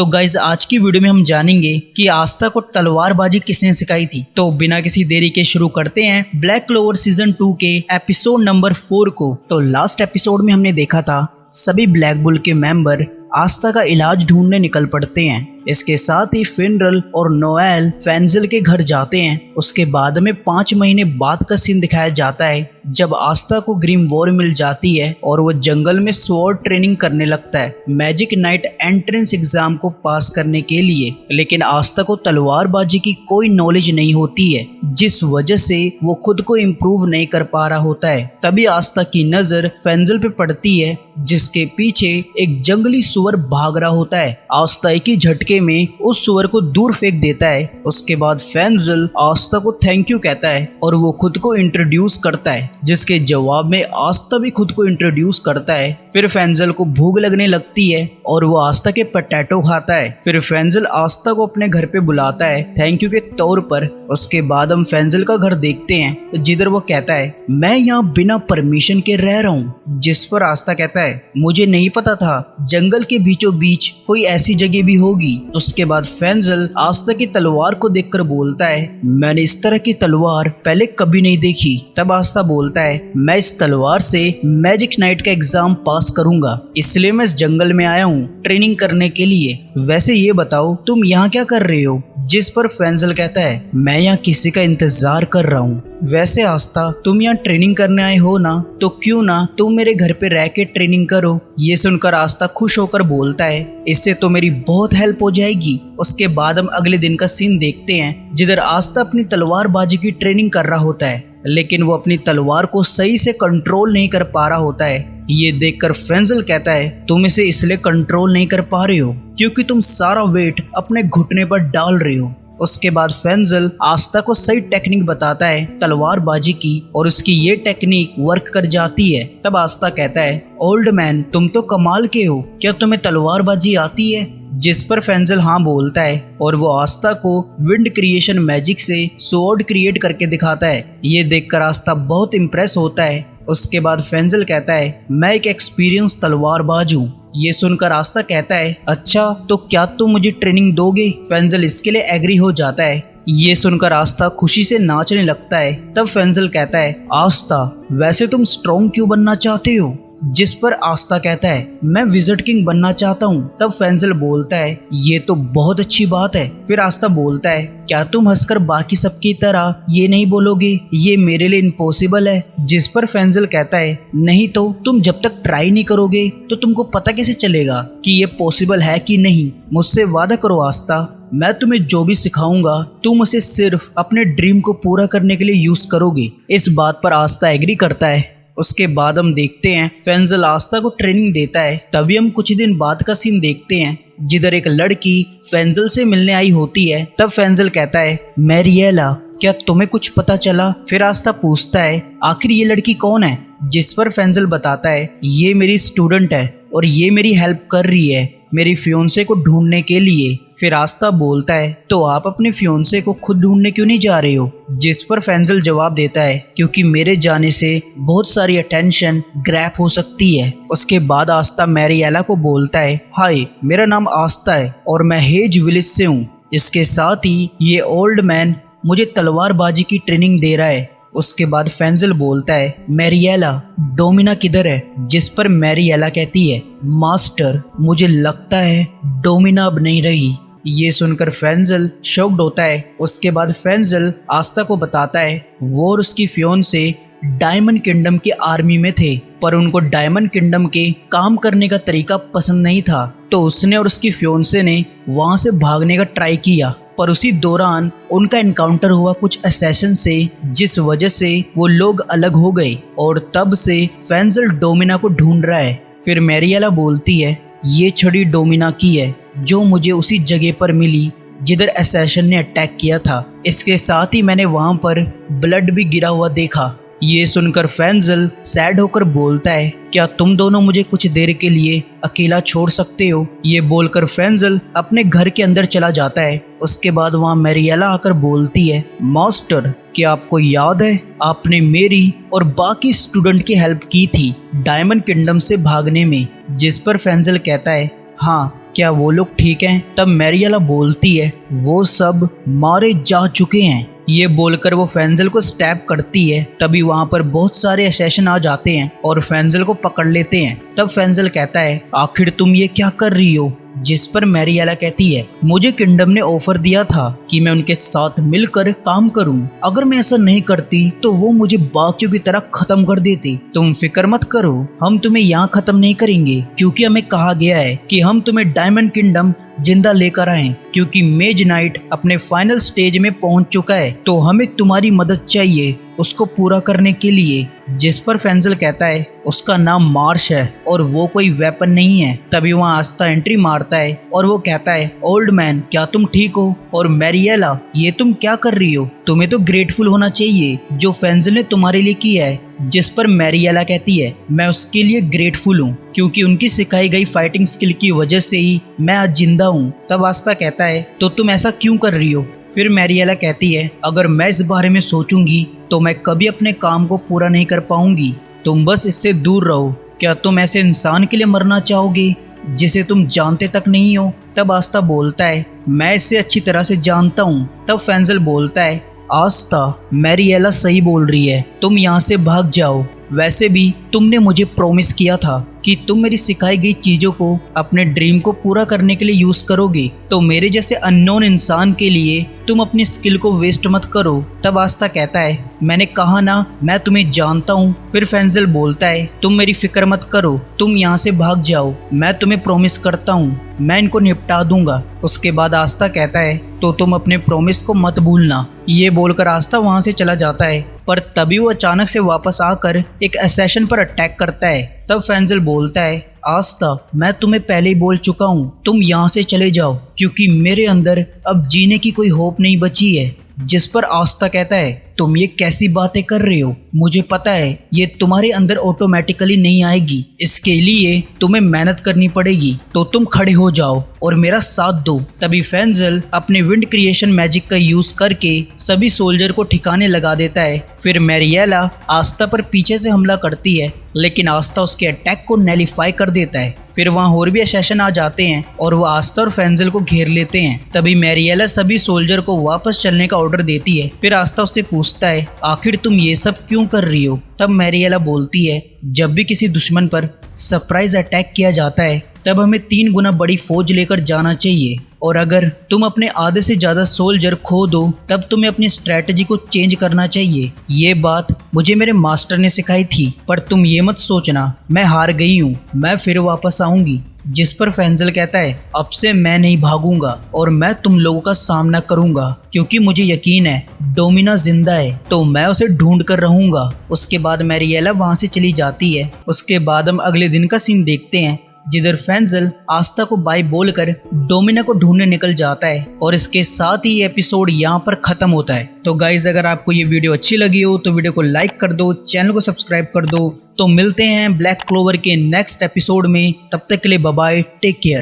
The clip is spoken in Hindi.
तो गाइज आज की वीडियो में हम जानेंगे कि आस्था को तलवारबाजी किसने सिखाई थी। तो बिना किसी देरी के शुरू करते हैं ब्लैक क्लोवर सीजन 2 के एपिसोड नंबर 4 को। तो लास्ट एपिसोड में हमने देखा था सभी ब्लैक बुल के मेंबर आस्था का इलाज ढूंढने निकल पड़ते हैं। इसके साथ ही फिनरल और नोएल फेंजिल के घर जाते हैं। उसके बाद में 5 महीने बाद का सीन दिखाया जाता है जब आस्था को ग्रीम वॉर मिल जाती है और वो जंगल में स्वॉर्ड ट्रेनिंग करने लगता है मैजिक नाइट एंट्रेंस एग्जाम को पास करने के लिए। लेकिन आस्था को तलवारबाजी की कोई नॉलेज नहीं होती है, जिस वजह से वो खुद को इम्प्रूव नहीं कर पा रहा होता है। तभी आस्था की नजर फेंजिल पे पड़ती है जिसके पीछे एक जंगली सुअर भाग रहा होता है। आस्था एक ही झटके में उस सुअर को दूर फेंक देता है। उसके बाद फेंजिल आस्था को थैंक यू कहता है और वो खुद को इंट्रोड्यूस करता है, जिसके जवाब में आस्था भी खुद को इंट्रोड्यूस करता है। फिर फेंजिल को भूख लगने लगती है और वो आस्था के पोटैटो खाता है। फिर फेंजिल आस्था को अपने घर पे बुलाता है थैंक यू के तौर पर। उसके बाद हम फेंजिल का घर देखते हैं जिधर वो कहता है मैं यहाँ बिना परमिशन के रह रहा हूँ, जिस पर आस्था कहता है मुझे नहीं पता था जंगल के बीचों बीच कोई ऐसी जगह भी होगी। उसके बाद फेंजिल आस्था की तलवार को देखकर बोलता है मैंने इस तरह की तलवार पहले कभी नहीं देखी। तब आस्था बोलता है मैं इस तलवार से मैजिक नाइट का एग्जाम पास करूंगा, इसलिए मैं इस जंगल में आया हूँ ट्रेनिंग करने के लिए। वैसे ये बताओ तुम यहाँ क्या कर रहे हो? जिस पर फेंजिल कहता है मैं यहाँ किसी का इंतजार कर रहा हूँ। वैसे आस्था तुम यहाँ ट्रेनिंग करने आए हो ना, तो क्यों ना तुम मेरे घर पे रह के ट्रेनिंग करो। ये सुनकर आस्था खुश होकर बोलता है इससे तो मेरी बहुत हेल्प हो जाएगी। उसके बाद हम अगले दिन का सीन देखते हैं जिधर आस्था अपनी तलवारबाजी की ट्रेनिंग कर रहा होता है, लेकिन वो अपनी तलवार को सही से कंट्रोल नहीं कर पा रहा होता है। ये देखकर फेंजिल कहता है तुम इसे इसलिए कंट्रोल नहीं कर पा रहे हो क्योंकि तुम सारा वेट अपने घुटने पर डाल रहे हो। उसके बाद फेंजिल आस्था को सही टेक्निक बताता है तलवारबाजी की और उसकी ये टेक्निक वर्क कर जाती है। तब आस्था कहता है ओल्ड मैन तुम तो कमाल के हो, क्या तुम्हें तलवारबाजी आती है? जिस पर फेंजिल हाँ बोलता है और वो आस्था को विंड क्रिएशन मैजिक से स्वॉर्ड क्रिएट करके दिखाता है। ये देखकर आस्था बहुत इम्प्रेस होता है। उसके बाद फेंजिल कहता है मैं एक एक्सपीरियंस तलवारबाज हूँ। ये सुनकर आस्था कहता है अच्छा तो क्या तुम मुझे ट्रेनिंग दोगे? फेंजिल इसके लिए एग्री हो जाता है। ये सुनकर आस्था खुशी से नाचने लगता है। तब फेंजिल कहता है आस्था वैसे तुम स्ट्रॉन्ग क्यों बनना चाहते हो? जिस पर आस्था कहता है मैं विज़र्ड किंग बनना चाहता हूँ। तब फेंजिल बोलता है ये तो बहुत अच्छी बात है। फिर आस्था बोलता है क्या तुम हंसकर बाकी सबकी तरह ये नहीं बोलोगे ये मेरे लिए इम्पॉसिबल है? जिस पर फेंजिल कहता है नहीं तो तुम जब तक ट्राई नहीं करोगे तो तुमको पता कैसे चलेगा कि ये पॉसिबल है कि नहीं। मुझसे वादा करो आस्था, मैं तुम्हें जो भी सिखाऊंगा तुम उसे सिर्फ अपने ड्रीम को पूरा करने के लिए यूज करोगे। इस बात पर आस्था एग्री करता है। उसके बाद हम देखते हैं फेंजिल आस्था को ट्रेनिंग देता है। तभी हम कुछ दिन बाद का सीन देखते हैं जिधर एक लड़की फेंजिल से मिलने आई होती है। तब फेंजिल कहता है मैरिएला क्या तुम्हें कुछ पता चला? फिर आस्था पूछता है आखिर ये लड़की कौन है? जिस पर फेंजिल बताता है ये मेरी स्टूडेंट है और ये मेरी हेल्प कर रही है मेरी फियोंसे को ढूंढने के लिए। फिर आस्था बोलता है तो आप अपने फियोंसे को खुद ढूंढने क्यों नहीं जा रहे हो? जिस पर फेंजिल जवाब देता है क्योंकि मेरे जाने से बहुत सारी अटेंशन ग्रैब हो सकती है। उसके बाद आस्था मैरिएला को बोलता है हाय मेरा नाम आस्था है और मैं हेज विलेज से हूँ। इसके साथ ही ये ओल्ड मैन मुझे तलवारबाजी की ट्रेनिंग दे रहा है। उसके बाद फेंजिल बोलता है मैरिएला डोमिना किधर है? जिस पर मैरिएला कहती है मास्टर मुझे लगता है डोमिना अब नहीं रही। ये सुनकर फेंजिल शॉक्ड होता है। उसके बाद फेंजिल आस्था को बताता है वो और उसकी फियोंसे डायमंड किंगडम की आर्मी में थे, पर उनको डायमंड किंगडम के काम करने का तरीका पसंद नहीं था, तो उसने और उसकी फियोंसे ने वहां से भागने का ट्राई किया। पर उसी दौरान उनका एनकाउंटर हुआ कुछ असैसिन से, जिस वजह से वो लोग अलग हो गए और तब से फेंजिल डोमिना को ढूंढ रहा है। फिर मैरिएला बोलती है ये छड़ी डोमिना की है जो मुझे उसी जगह पर मिली जिधर असैसिन ने अटैक किया था। इसके साथ ही मैंने वहां पर ब्लड भी गिरा हुआ देखा। ये सुनकर फेंजिल सैड होकर बोलता है क्या तुम दोनों मुझे कुछ देर के लिए अकेला छोड़ सकते हो? ये बोलकर फेंजिल अपने घर के अंदर चला जाता है। उसके बाद वहाँ मैरिएला आकर बोलती है मास्टर क्या आपको याद है आपने मेरी और बाकी स्टूडेंट की हेल्प की थी डायमंड किंगडम से भागने में? जिस पर फेंजिल कहता है हाँ क्या वो लोग ठीक हैं? तब मैरियला बोलती है वो सब मारे जा चुके हैं। ये बोलकर वो फेंजल को स्टैब करती है। तभी वहाँ पर बहुत सारे असैसिन आ जाते हैं और फेंजल को पकड़ लेते हैं। तब फेंजल कहता है आखिर तुम ये क्या कर रही हो? जिस पर मैरियला कहती है मुझे किंगडम ने ऑफर दिया था कि मैं उनके साथ मिलकर काम करूं। अगर मैं ऐसा नहीं करती तो वो मुझे बाकियों की तरह खत्म कर देते। तुम फिक्र मत करो, हम तुम्हें यहाँ खत्म नहीं करेंगे, क्योंकि हमें कहा गया है कि हम तुम्हें डायमंड किंगडम जिंदा लेकर आए, क्योंकि मेज नाइट अपने फाइनल स्टेज में पहुंच चुका है। तो हमें तुम्हारी मदद चाहिए उसको पूरा करने के लिए। जिस पर फेंजल कहता है उसका नाम मार्श है और वो कोई वेपन नहीं है। तभी वहाँ आस्था एंट्री मारता है और वो कहता है ओल्ड मैन क्या तुम ठीक हो? और मैरियला ये तुम क्या कर रही हो? तुम्हें तो ग्रेटफुल होना चाहिए जो फेंजल ने तुम्हारे लिए किया है। जिस पर मैरियला कहती है मैं उसके लिए ग्रेटफुल हूँ, क्योंकि उनकी सिखाई गई फाइटिंग स्किल की वजह से ही मैं आज जिंदा हूँ। तब आस्था कहता है तो तुम ऐसा क्यों कर रही हो? फिर मैरियला कहती है अगर मैं इस बारे में सोचूंगी तो मैं कभी अपने काम को पूरा नहीं कर पाऊंगी। तुम बस इससे दूर रहो। क्या तुम ऐसे इंसान के लिए मरना चाहोगे जिसे तुम जानते तक नहीं हो? तब आस्था बोलता है मैं इसे अच्छी तरह से जानता हूँ। तब फेंजल बोलता है आस्था मैरियला सही बोल रही है, तुम यहाँ से भाग जाओ। वैसे भी तुमने मुझे प्रॉमिस किया था कि तुम मेरी सिखाई गई चीज़ों को अपने ड्रीम को पूरा करने के लिए यूज़ करोगे, तो मेरे जैसे अननोन इंसान के लिए तुम अपनी स्किल को वेस्ट मत करो। तब आस्था कहता है मैंने कहा ना मैं तुम्हें जानता हूँ। फिर फेंजल बोलता है तुम मेरी फिक्र मत करो, तुम यहाँ से भाग जाओ, मैं तुम्हें प्रॉमिस करता हूँ मैं इनको निपटा दूंगा। उसके बाद आस्था कहता है तो तुम अपने प्रॉमिस को मत भूलना। ये बोलकर आस्था वहाँ से चला जाता है, पर तभी वो अचानक से वापस आकर एक असैसिन पर अटैक करता है। तब फेंजल बोलता है आस्था मैं तुम्हें पहले ही बोल चुका हूँ तुम यहाँ से चले जाओ, क्योंकि मेरे अंदर अब जीने की कोई होप नहीं बची है। जिस पर आस्था कहता है तुम ये कैसी बातें कर रहे हो? मुझे पता है ये तुम्हारे अंदर ऑटोमेटिकली नहीं आएगी, इसके लिए तुम्हें मेहनत करनी पड़ेगी। तो तुम खड़े हो जाओ और मेरा साथ दो। तभी फेंजल अपने विंड क्रिएशन मैजिक का यूज करके सभी सोल्जर को ठिकाने लगा देता है। फिर मैरियला आस्था पर पीछे से हमला करती है, लेकिन आस्था उसके अटैक को नैलिफाई कर देता है। फिर वहाँ और भी असैसिन आ जाते हैं और वो आस्था और फेंजल को घेर लेते हैं। तभी मैरियला सभी सोल्जर को वापस चलने का ऑर्डर देती है। फिर आस्था उससे पूछता है आखिर तुम ये सब क्यों कर रही हो? तब मैरियला बोलती है जब भी किसी दुश्मन पर सरप्राइज अटैक किया जाता है तब हमें 3 गुना बड़ी फौज लेकर जाना चाहिए, और अगर तुम अपने आधे से ज़्यादा सोल्जर खो दो तब तुम्हें अपनी स्ट्रैटेजी को चेंज करना चाहिए। ये बात मुझे मेरे मास्टर ने सिखाई थी, पर तुम ये मत सोचना मैं हार गई हूँ, मैं फिर वापस आऊँगी। जिस पर फेंजल कहता है अब से मैं नहीं भागूंगा और मैं तुम लोगों का सामना करूंगा, क्योंकि मुझे यकीन है डोमिना जिंदा है, तो मैं उसे ढूंढ कर रहूंगा। उसके बाद मैरियला वहां से चली जाती है। उसके बाद हम अगले दिन का सीन देखते हैं, जिधर फेंजल आस्था को बाय बोलकर डोमिना को ढूंढने निकल जाता है, और इसके साथ ही एपिसोड यहाँ पर खत्म होता है। तो गाइज अगर आपको ये वीडियो अच्छी लगी हो तो वीडियो को लाइक कर दो, चैनल को सब्सक्राइब कर दो। तो मिलते हैं ब्लैक क्लोवर के नेक्स्ट एपिसोड में, तब तक के लिए बाय बाय, टेक केयर।